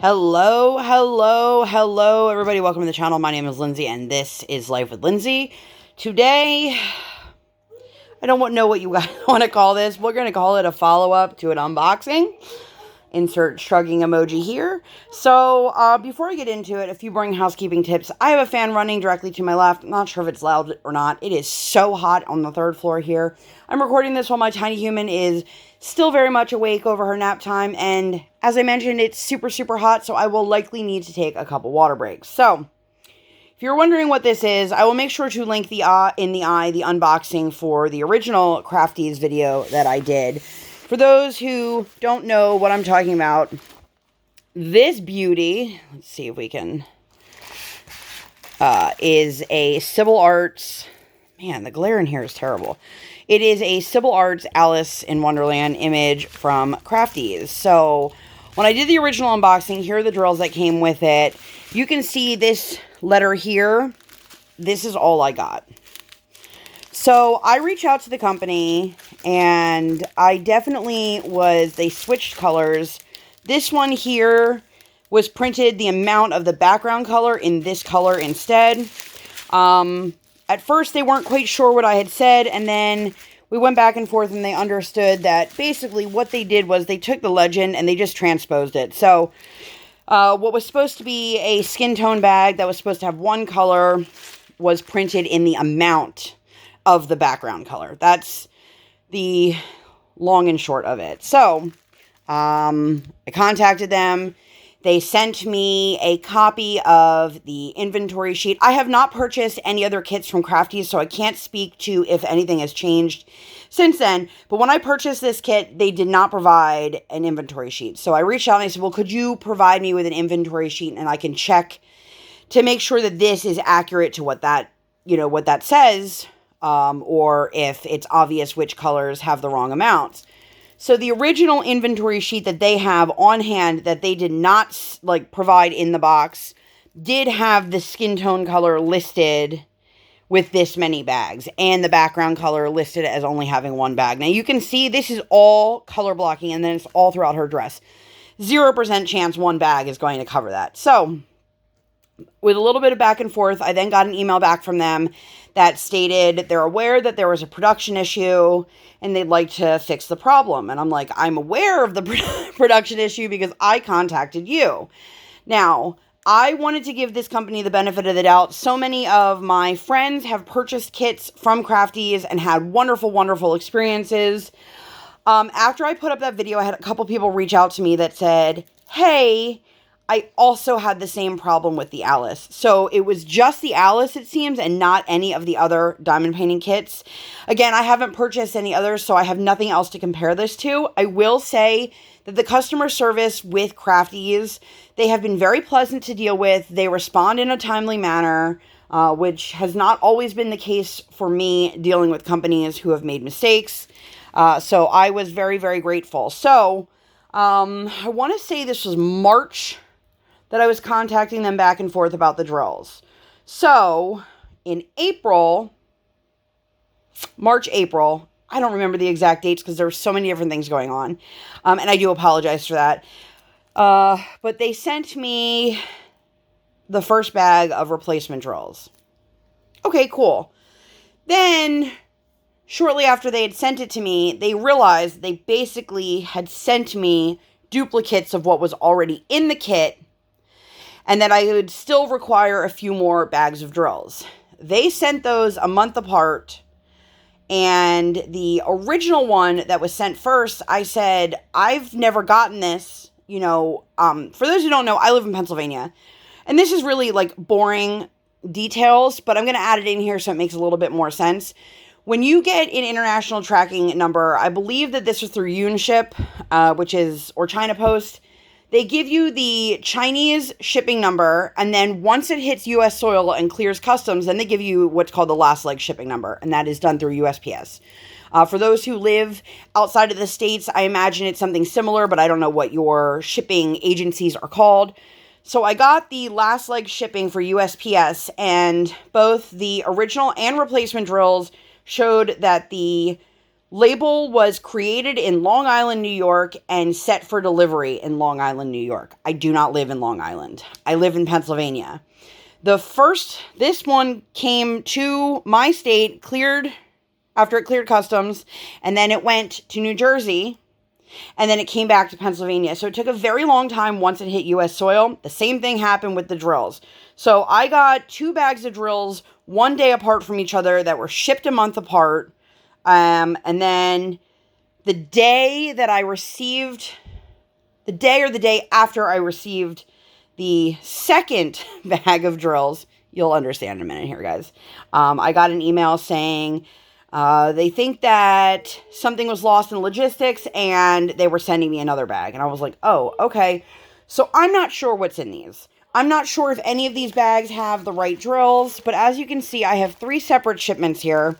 Hello, hello, hello, everybody. Welcome to the channel. My name is Lindsay, and this is Life with Lindsay. Today, I don't know what you guys want to call this. We're going to call it a follow-up to an unboxing. Insert shrugging emoji here. So, before I get into it, a few boring housekeeping tips. I have a fan running directly to my left. I'm not sure if it's loud or not. It is so hot on the third floor here. I'm recording this while my tiny human is still very much awake over her nap time. And as I mentioned, it's super, super hot, so I will likely need to take a couple water breaks. So, if you're wondering what this is, I will make sure to link the unboxing for the original Crafties video that I did. For those who don't know what I'm talking about, this beauty, let's see if we can, is a Sybil Art's, man, the glare in here is terrible. It is a Sybil Art's Alice in Wonderland image from Crafties. So, when I did the original unboxing, here are the drills that came with it. You can see this letter here. This is all I got. So, I reached out to the company, and I definitely they switched colors. This one here was printed the amount of the background color in this color instead. At first, they weren't quite sure what I had said, and then we went back and forth, and they understood that basically what they did was they took the legend and they just transposed it. So, what was supposed to be a skin tone bag that was supposed to have one color was printed in the amount of the background color. That's the long and short of it. So, I contacted them. They sent me a copy of the inventory sheet. I have not purchased any other kits from Crafties, so I can't speak to if anything has changed since then. But when I purchased this kit, they did not provide an inventory sheet. So I reached out and I said, well, could you provide me with an inventory sheet and I can check to make sure that this is accurate to what that says, or if it's obvious which colors have the wrong amounts. So the original inventory sheet that they have on hand that they did not provide in the box did have the skin tone color listed with this many bags and the background color listed as only having one bag. Now you can see this is all color blocking and then it's all throughout her dress. 0% chance one bag is going to cover that. So with a little bit of back and forth, I then got an email back from them that stated they're aware that there was a production issue and they'd like to fix the problem. And I'm like, I'm aware of the production issue because I contacted you. Now, I wanted to give this company the benefit of the doubt. So many of my friends have purchased kits from Crafties and had wonderful, wonderful experiences. After I put up that video, I had a couple people reach out to me that said, hey, I also had the same problem with the Alice. So it was just the Alice, it seems, and not any of the other diamond painting kits. Again, I haven't purchased any others, so I have nothing else to compare this to. I will say that the customer service with Crafties, they have been very pleasant to deal with. They respond in a timely manner, which has not always been the case for me dealing with companies who have made mistakes. So I was very, very grateful. So I want to say this was March that I was contacting them back and forth about the drills. So, in March, April, I don't remember the exact dates because there were so many different things going on. And I do apologize for that. But they sent me the first bag of replacement drills. Okay, cool. Then, shortly after they had sent it to me, they realized they basically had sent me duplicates of what was already in the kit, and that I would still require a few more bags of drills. They sent those a month apart, and the original one that was sent first, I said, I've never gotten this. For those who don't know, I live in Pennsylvania, and this is really boring details, but I'm going to add it in here so it makes a little bit more sense. When you get an international tracking number, I believe that this was through Unship, or China Post. They give you the Chinese shipping number, and then once it hits U.S. soil and clears customs, then they give you what's called the last leg shipping number, and that is done through USPS. For those who live outside of the States, I imagine it's something similar, but I don't know what your shipping agencies are called. So I got the last leg shipping for USPS, and both the original and replacement drills showed that the Label was created in Long Island, New York, and set for delivery in Long Island, New York. I do not live in Long Island. I live in Pennsylvania. This one came to my state, cleared, after it cleared customs, and then it went to New Jersey, and then it came back to Pennsylvania. So it took a very long time once it hit U.S. soil. The same thing happened with the drills. So I got 2 bags of drills, one day apart from each other, that were shipped a month apart. And then the day that I received, the day after I received the second bag of drills, you'll understand in a minute here, guys. I got an email saying they think that something was lost in logistics and they were sending me another bag. And I was like, oh, okay. So I'm not sure what's in these. I'm not sure if any of these bags have the right drills, but as you can see, I have 3 separate shipments here.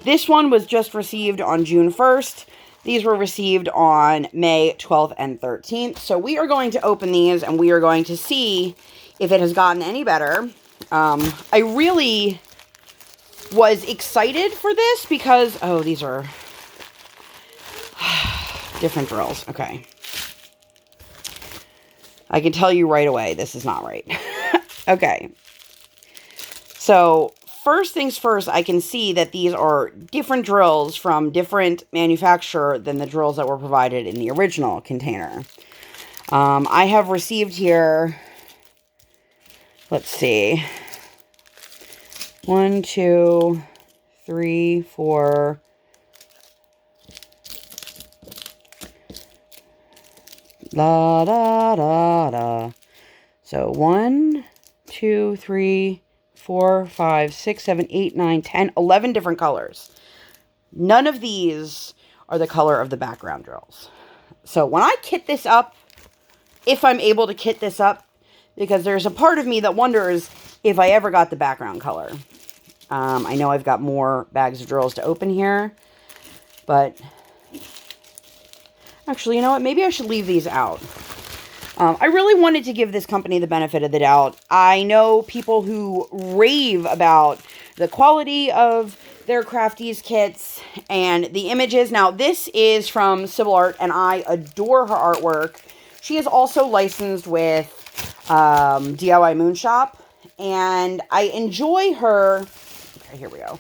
This one was just received on June 1st. These were received on May 12th and 13th. So we are going to open these and we are going to see if it has gotten any better. I really was excited for this because, oh, these are different drills. Okay. I can tell you right away, this is not right. Okay. So first things first, I can see that these are different drills from different manufacturer than the drills that were provided in the original container. I have received here, let's see, 1, 2, 3, 4, la da da da. So 1, 2, 3, 4, 5, 6, 7, 8, 9, 10, 11 different colors. None of these are the color of the background drills. So when I kit this up, if I'm able to kit this up, because there's a part of me that wonders if I ever got the background color. I know I've got more bags of drills to open here, but actually, you know what? Maybe I should leave these out. I really wanted to give this company the benefit of the doubt. I know people who rave about the quality of their Crafties kits and the images. Now, this is from Sybil Art, and I adore her artwork. She is also licensed with DIY Moonshop, and I enjoy her. Okay, here we go.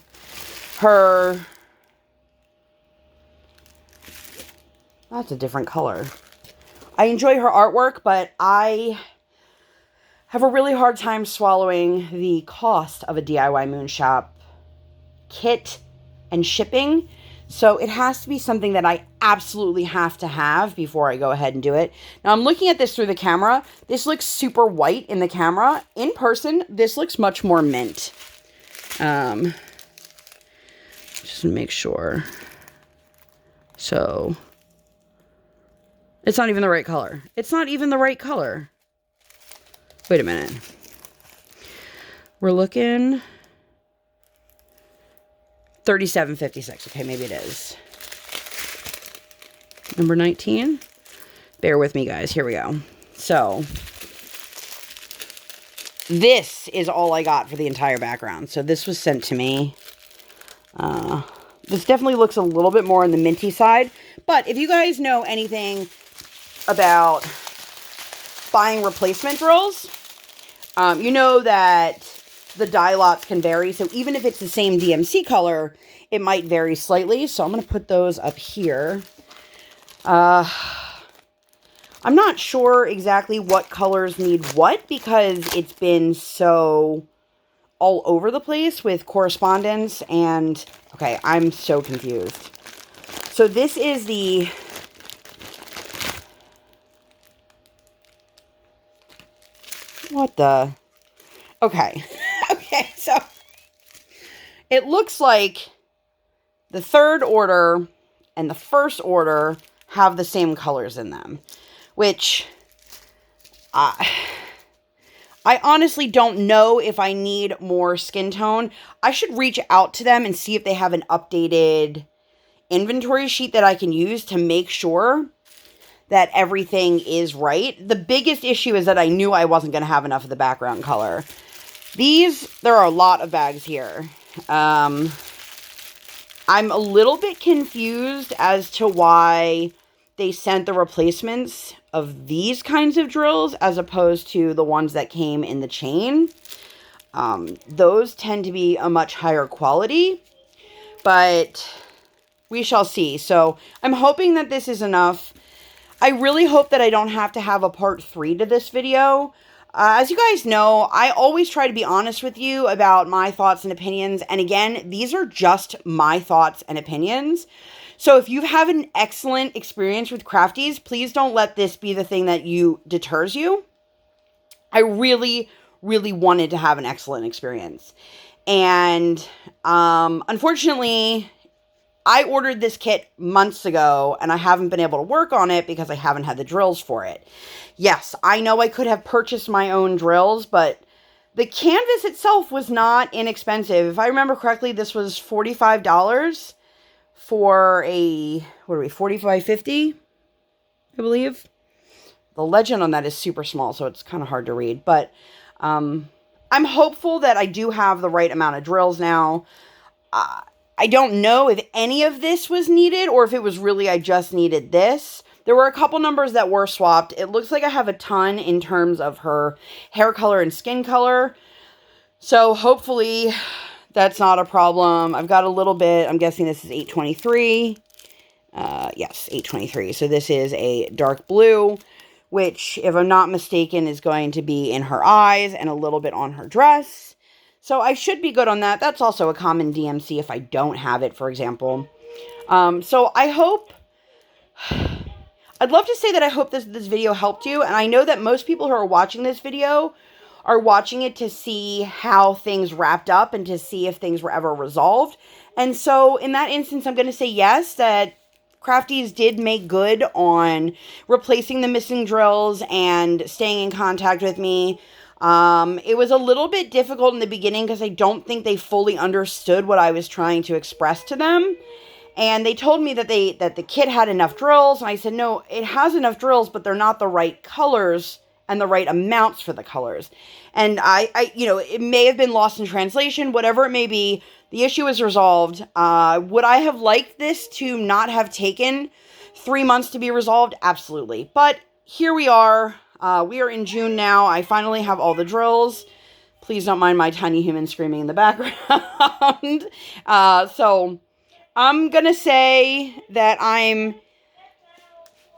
That's a different color. I enjoy her artwork, but I have a really hard time swallowing the cost of a DIY Moonshop kit and shipping. So it has to be something that I absolutely have to have before I go ahead and do it. Now I'm looking at this through the camera. This looks super white in the camera. In person, this looks much more mint. Just to make sure. So it's not even the right color. It's not even the right color. Wait a minute. We're looking $37.56. Okay, maybe it is. Number 19. Bear with me, guys. Here we go. So this is all I got for the entire background. So this was sent to me. This definitely looks a little bit more on the minty side. But if you guys know anything about buying replacement drills, you know that the dye lots can vary. So even if it's the same DMC color, it might vary slightly. So I'm going to put those up here. I'm not sure exactly what colors need what because it's been so all over the place with correspondence and, okay, I'm so confused. So this is the what the? Okay. Okay, so it looks like the third order and the first order have the same colors in them, which I honestly don't know if I need more skin tone. I should reach out to them and see if they have an updated inventory sheet that I can use to make sure that everything is right. The biggest issue is that I knew I wasn't going to have enough of the background color. There are a lot of bags here. I'm a little bit confused as to why they sent the replacements of these kinds of drills as opposed to the ones that came in the chain. Those tend to be a much higher quality, but we shall see. So I'm hoping that this is enough. I really hope that I don't have to have a part 3 to this video. As you guys know, I always try to be honest with you about my thoughts and opinions. And again, these are just my thoughts and opinions. So if you have an excellent experience with crafties, please don't let this be the thing that deters you. I really, really wanted to have an excellent experience. And unfortunately, I ordered this kit months ago, and I haven't been able to work on it because I haven't had the drills for it. Yes, I know I could have purchased my own drills, but the canvas itself was not inexpensive. If I remember correctly, this was $45 for a, 45.50, I believe. The legend on that is super small, so it's kind of hard to read. But I'm hopeful that I do have the right amount of drills now. I don't know if any of this was needed or if it was really I just needed this. There were a couple numbers that were swapped. It looks like I have a ton in terms of her hair color and skin color. So hopefully that's not a problem. I've got a little bit. I'm guessing this is 823. Yes, 823. So this is a dark blue, which, if I'm not mistaken, is going to be in her eyes and a little bit on her dress. So I should be good on that. That's also a common DMC if I don't have it, for example. So I hope... I'd love to say that I hope this video helped you. And I know that most people who are watching this video are watching it to see how things wrapped up and to see if things were ever resolved. And so in that instance, I'm going to say yes, that Crafties did make good on replacing the missing drills and staying in contact with me. It was a little bit difficult in the beginning because I don't think they fully understood what I was trying to express to them. And they told me that the kit had enough drills, and I said, no, it has enough drills, but they're not the right colors and the right amounts for the colors. And it may have been lost in translation, whatever it may be, the issue is resolved. Would I have liked this to not have taken 3 months to be resolved? Absolutely. But here we are. We are in June now. I finally have all the drills. Please don't mind my tiny human screaming in the background. So I'm going to say that I'm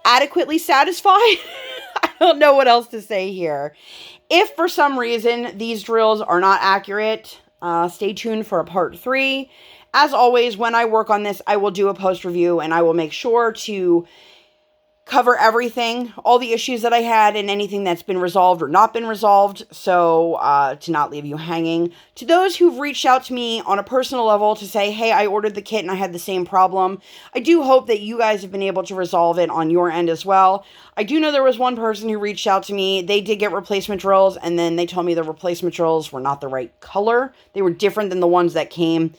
adequately satisfied. I don't know what else to say here. If for some reason these drills are not accurate, stay tuned for a part 3. As always, when I work on this, I will do a post review and I will make sure to cover everything, all the issues that I had and anything that's been resolved or not been resolved, so to not leave you hanging. To those who've reached out to me on a personal level to say, hey, I ordered the kit and I had the same problem, I do hope that you guys have been able to resolve it on your end as well. I do know there was one person who reached out to me. They did get replacement drills, and then they told me the replacement drills were not the right color. They were different than the ones that came.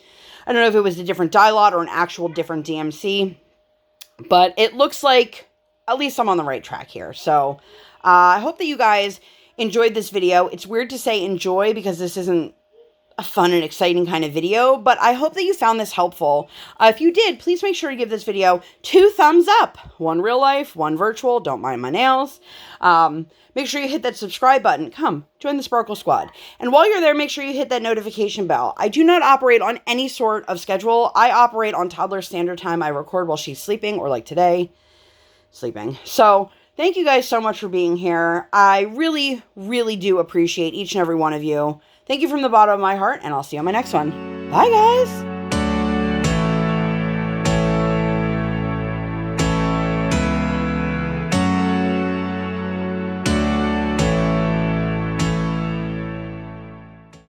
I don't know if it was a different dye lot or an actual different DMC, but it looks like at least I'm on the right track here. So I hope that you guys enjoyed this video. It's weird to say enjoy because this isn't a fun and exciting kind of video, but I hope that you found this helpful. If you did, please make sure to give this video 2 thumbs up. 1 real life, 1 virtual. Don't mind my nails. Make sure you hit that subscribe button. Come, join the Sparkle Squad. And while you're there, make sure you hit that notification bell. I do not operate on any sort of schedule. I operate on toddler standard time. I record while she's sleeping, or like today, sleeping. So thank you guys so much for being here. I really, really do appreciate each and every one of you. Thank you from the bottom of my heart, and I'll see you on my next one. Bye, guys.